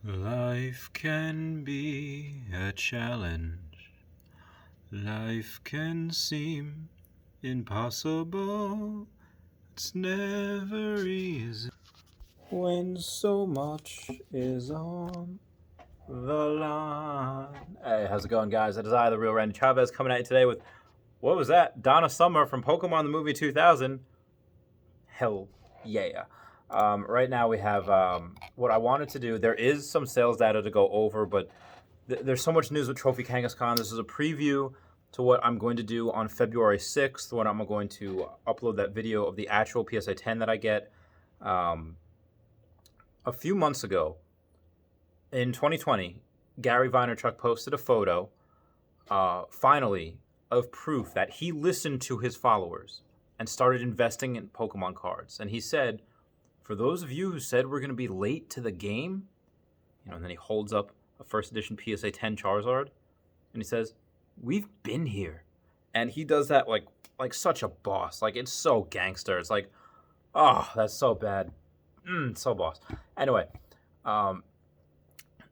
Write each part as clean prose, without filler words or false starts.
Life can be a challenge. Life can seem impossible. It's never easy when so much is on the line. Hey, how's it going, guys? It is I, the real Randy Chavez, coming at you today with, what was that? Donna Summer from Pokémon the movie 2000. Hell yeah. Right now we have what I wanted to do. There is some sales data to go over, but there's so much news with Trophy Kangaskhan. This is a preview to what I'm going to do on February 6th, when I'm going to upload that video of the actual PSA 10 that I get. A few months ago, in 2020, Gary Vaynerchuk posted a photo, finally, of proof that he listened to his followers and started investing in Pokemon cards. And he said, for those of you who said we're going to be late to the game, and then he holds up a first edition PSA 10 Charizard, and he says, we've been here. And he does that like such a boss. Like, it's so gangster. It's like, oh, that's so bad. So boss. Anyway,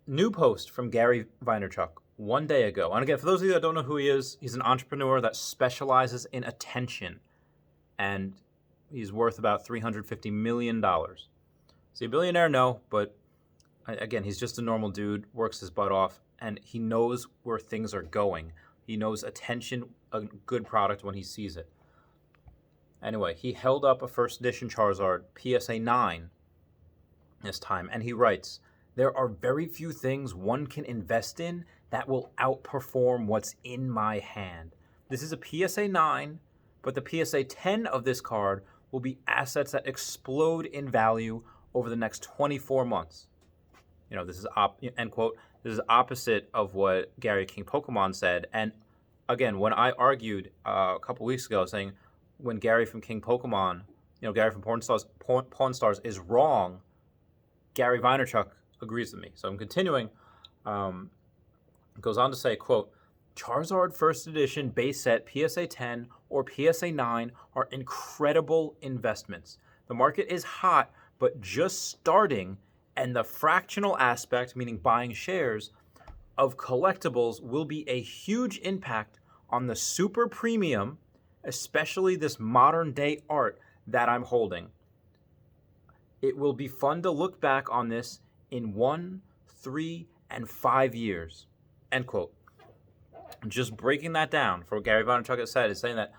new post from Gary Vaynerchuk one day ago. And again, for those of you that don't know who he is, he's an entrepreneur that specializes in attention. And he's worth about $350 million. Is he a billionaire? No, but again, he's just a normal dude, works his butt off, and he knows where things are going. He knows attention, a good product when he sees it. Anyway, he held up a first edition Charizard, PSA 9, this time, and he writes, there are very few things one can invest in that will outperform what's in my hand. This is a PSA 9, but the PSA 10 of this card will be assets that explode in value over the next 24 months. This is end quote. This is opposite of what Gary King Pokemon said. And again, when I argued a couple weeks ago saying when Gary from King Pokemon, Gary from Pawn Stars is wrong, Gary Vaynerchuk agrees with me. So I'm continuing. It goes on to say, quote, Charizard First Edition base set PSA 10 or PSA 9 are incredible investments. The market is hot, but just starting, and the fractional aspect, meaning buying shares, of collectibles will be a huge impact on the super premium, especially this modern day art that I'm holding. It will be fun to look back on this in 1, 3, and 5 years. End quote. Just breaking that down for what Gary Vaynerchuk has said is saying that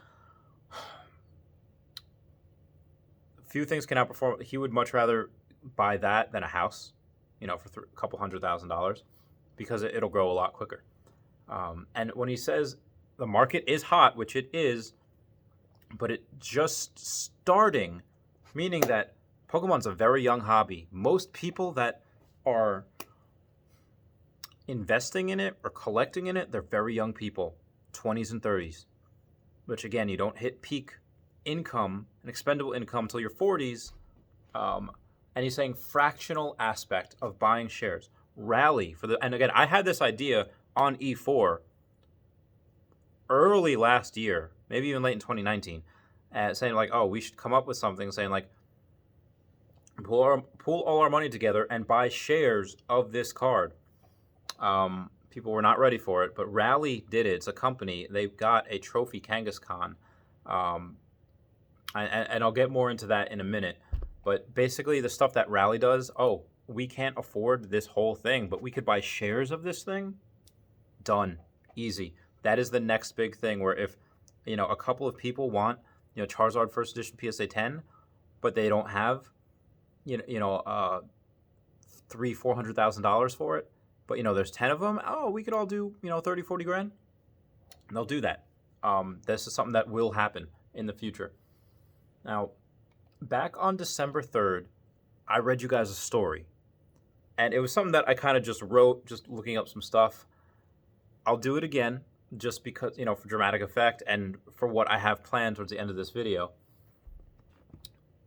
few things can outperform. He would much rather buy that than a house, for a couple $100,000, because it'll grow a lot quicker. And when he says the market is hot, which it is, but it just starting, meaning that Pokemon's a very young hobby. Most people that are investing in it or collecting in it, they're very young people, 20s and 30s, which again, you don't hit peak income and expendable income until your 40s. And he's saying fractional aspect of buying shares. Rally for and again, I had this idea on E4 early last year, maybe even late in 2019, saying like, oh, we should come up with something saying like, pull all our money together and buy shares of this card. People were not ready for it, but Rally did it. It's a company. They've got a Trophy Kangaskhan. And I'll get more into that in a minute. But basically the stuff that Rally does, we can't afford this whole thing, but we could buy shares of this thing. Done. Easy. That is the next big thing where if, a couple of people want, Charizard First Edition PSA 10, but they don't have, $300,000-$400,000 for it, but, there's 10 of them. We could all do, 30, 40 grand. And they'll do that. This is something that will happen in the future. Now, back on December 3rd, I read you guys a story. And it was something that I kind of just wrote, just looking up some stuff. I'll do it again, just because, for dramatic effect and for what I have planned towards the end of this video.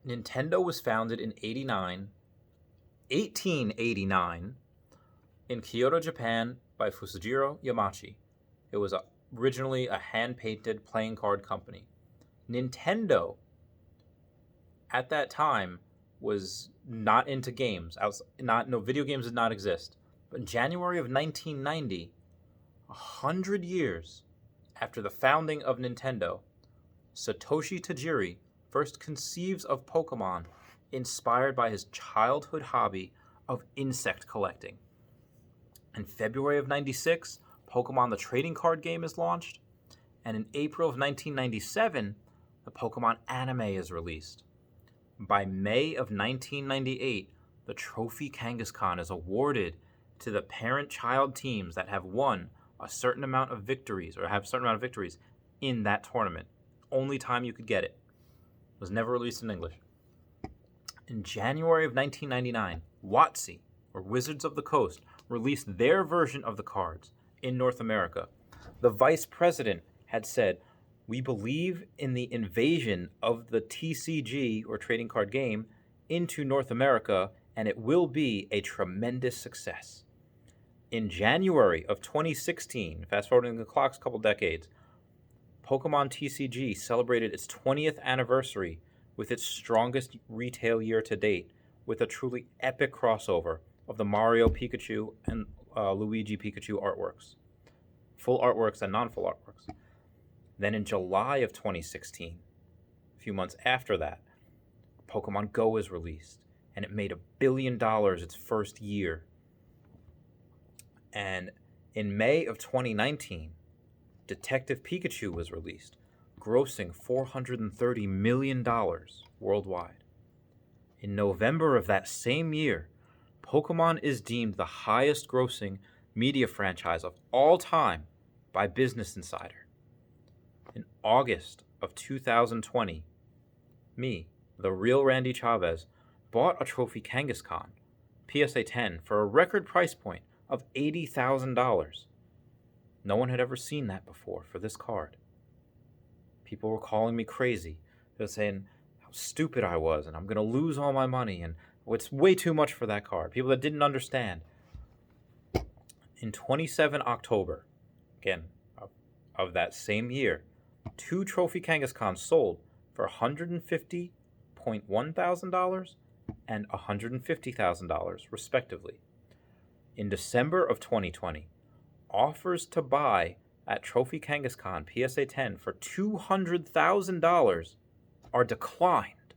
Nintendo was founded in 1889, in Kyoto, Japan, by Fusajiro Yamachi. It was originally a hand-painted playing card company. Nintendo, at that time, was not into games. No, video games did not exist. But in January of 1990, 100 years after the founding of Nintendo, Satoshi Tajiri first conceives of Pokemon inspired by his childhood hobby of insect collecting. In February of 96, Pokemon the trading card game is launched, and in April of 1997, the Pokemon anime is released. By May of 1998, the Trophy Kangaskhan is awarded to the parent-child teams that have won a certain amount of victories in that tournament. Only time you could get it. It was never released in English. In January of 1999, WotC, or Wizards of the Coast, released their version of the cards in North America. The vice president had said, "We believe in the invasion of the TCG, or trading card game, into North America, and it will be a tremendous success." In January of 2016, fast forwarding the clocks a couple decades, Pokemon TCG celebrated its 20th anniversary with its strongest retail year to date, with a truly epic crossover of the Mario Pikachu and Luigi Pikachu artworks. Full artworks and non-full artworks. Then in July of 2016, a few months after that, Pokemon Go is released, and it made $1 billion its first year. And in May of 2019, Detective Pikachu was released, grossing $430 million worldwide. In November of that same year, Pokemon is deemed the highest grossing media franchise of all time by Business Insider. In August of 2020, me, the real Randy Chavez, bought a Trophy Kangaskhan, PSA 10, for a record price point of $80,000. No one had ever seen that before for this card. People were calling me crazy. They were saying how stupid I was, and I'm going to lose all my money, and it's way too much for that card. People that didn't understand. In 27 October, again, of that same year, 2 Trophy Kangaskhan sold for $150,100 and $150,000, respectively. In December of 2020, offers to buy at Trophy Kangaskhan PSA 10 for $200,000 are declined.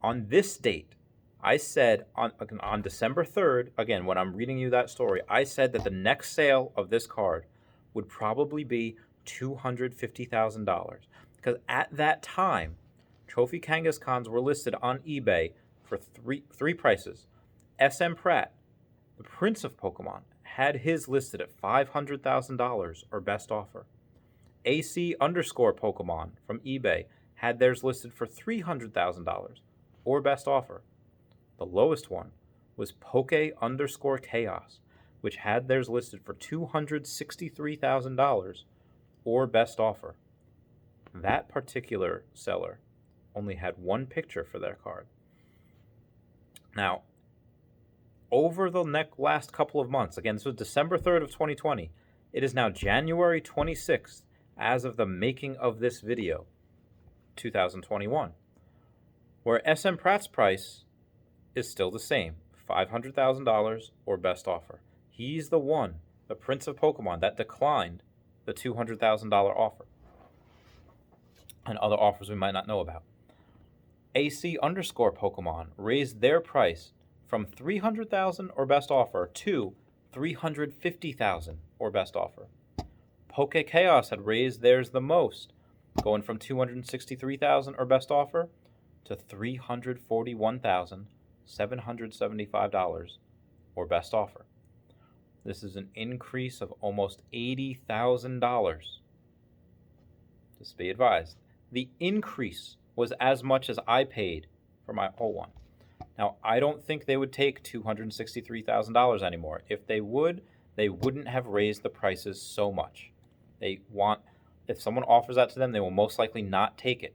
On this date, I said on December 3rd, again, when I'm reading you that story, I said that the next sale of this card would probably be $250,000. Because at that time, Trophy Kangaskhan's were listed on eBay for three prices. SM Pratt, the Prince of Pokemon, had his listed at $500,000 or best offer. AC_Pokemon from eBay had theirs listed for $300,000 or best offer. The lowest one was Poké_Chaos, which had theirs listed for $263,000 or best offer. That particular seller only had one picture for their card. Now, over the last couple of months, again, this was December 3rd of 2020, it is now January 26th as of the making of this video, 2021, where SM Pratt's price is still the same, $500,000 or best offer. He's the one, the Prince of Pokemon, that declined the $200,000 offer and other offers we might not know about. AC_Pokemon raised their price from $300,000 or best offer to $350,000 or best offer. Poké_Chaos had raised theirs the most, going from $263,000 or best offer to $341,775 or best offer. This is an increase of almost $80,000. Just be advised, the increase was as much as I paid for my whole one. Now, I don't think they would take $263,000 anymore. If they would, they wouldn't have raised the prices so much. If someone offers that to them, they will most likely not take it.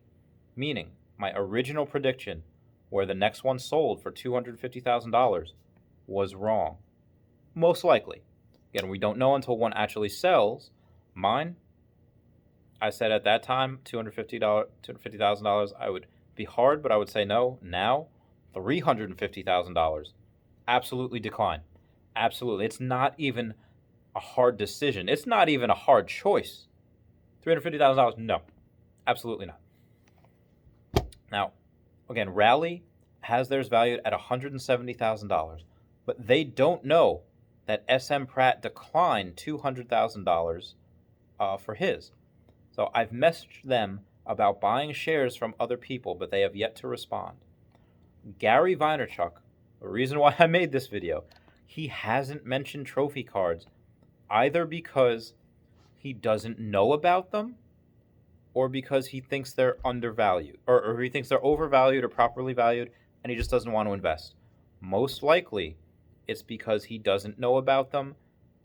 Meaning, my original prediction, where the next one sold for $250,000, was wrong. Most likely. Again, we don't know until one actually sells. Mine, I said at that time, $250,000, I would be hard, but I would say no. Now, $350,000. Absolutely decline. Absolutely. It's not even a hard decision. It's not even a hard choice. $350,000? No. Absolutely not. Now, again, Rally has theirs valued at $170,000, but they don't know that SM Pratt declined $200,000 for his. So I've messaged them about buying shares from other people, but they have yet to respond. Gary Vaynerchuk, the reason why I made this video, he hasn't mentioned trophy cards either because he doesn't know about them or because he thinks they're undervalued or he thinks they're overvalued or properly valued and he just doesn't want to invest. Most likely, it's because he doesn't know about them.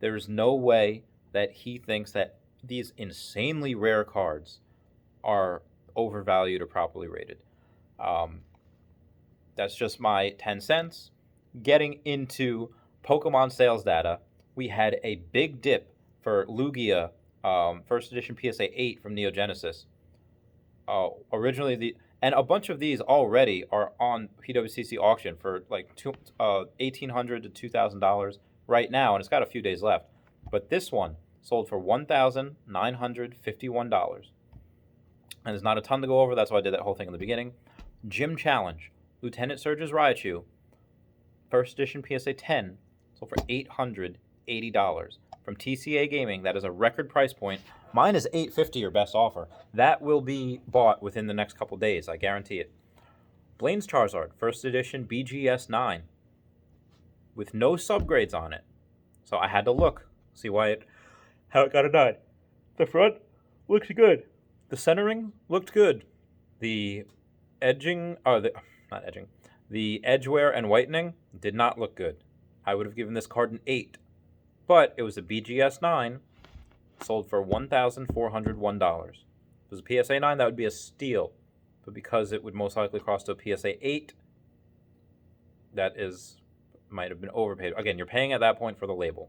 There's no way that he thinks that these insanely rare cards are overvalued or properly rated. That's just my 10 cents. Getting into Pokemon sales data, we had a big dip for Lugia, first edition PSA 8 from Neo Genesis. Originally, and a bunch of these already are on PWCC auction for like $1,800 to $2,000 right now, and it's got a few days left. But this one sold for $1,951. And there's not a ton to go over. That's why I did that whole thing in the beginning. Gym Challenge, Lieutenant Surge's Raichu, first edition PSA 10, sold for $880 from TCA Gaming. That is a record price point. Mine is $850, your best offer. That will be bought within the next couple days. I guarantee it. Blaine's Charizard, first edition BGS 9, with no subgrades on it. So I had to look, see how it got a 9. The front looks good. The centering looked good. The edging, the edgeware and whitening did not look good. I would have given this card an 8, but it was a BGS 9, sold for $1,401. If it was a PSA 9, that would be a steal, but because it would most likely cost a PSA 8, might have been overpaid. Again, you're paying at that point for the label.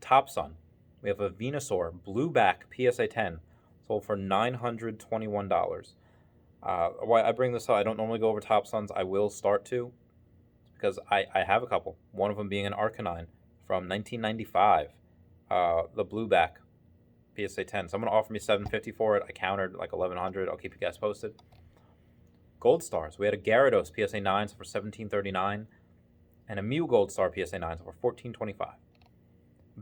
Top Sun, we have a Venusaur Blueback PSA 10, sold for $921. Why I bring this up, I don't normally go over Top Suns. I will start to, because I have a couple. One of them being an Arcanine from 1995, the Blueback PSA 10. Someone offered me $750 for it. I countered like $1,100. I'll keep you guys posted. Gold Stars, we had a Gyarados PSA 9 for $1,739, and a Mew Gold Star PSA 9 for $1,425.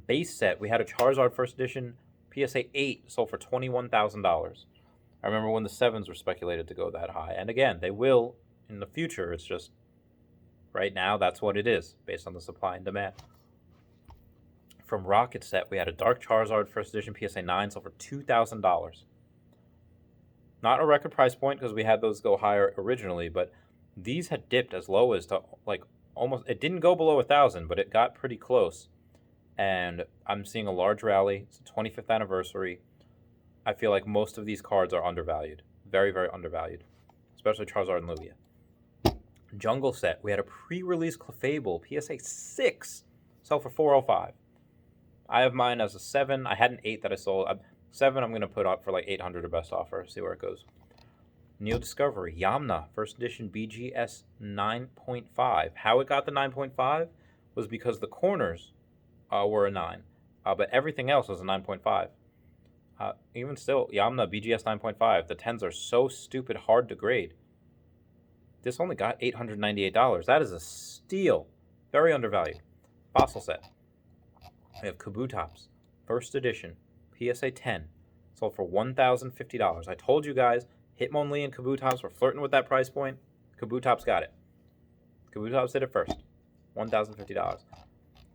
Base set, we had a Charizard first edition PSA 8 sold for $21,000. I remember when the 7s were speculated to go that high. And again, they will in the future. It's just right now that's what it is based on the supply and demand. From Rocket Set, we had a Dark Charizard first edition PSA 9 sold for $2,000. Not a record price point because we had those go higher originally, but these had dipped as low as to like almost, it didn't go below 1,000, but it got pretty close. And I'm seeing a large rally. It's the 25th anniversary. I feel like most of these cards are undervalued. Very, very undervalued. Especially Charizard and Lugia. Jungle Set. We had a pre-release Clefable PSA 6. Sold for $405. I have mine as a 7. I had an 8 that I sold. 7 I'm going to put up for like $800 or best offer. See where it goes. Neo Discovery. Yamna. First edition BGS 9.5. How it got the 9.5 was because the corners were a 9. But everything else was a 9.5. Even still, Yamna BGS 9.5. The 10s are so stupid hard to grade. This only got $898. That is a steal. Very undervalued. Fossil Set. We have Kabutops. First edition. PSA 10. Sold for $1,050. I told you guys, Hitmonlee and Kabutops were flirting with that price point. Kabutops got it. Kabutops did it first. $1,050.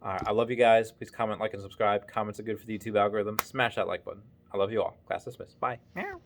All right, I love you guys. Please comment, like, and subscribe. Comments are good for the YouTube algorithm. Smash that like button. I love you all. Class dismissed. Bye. Meow.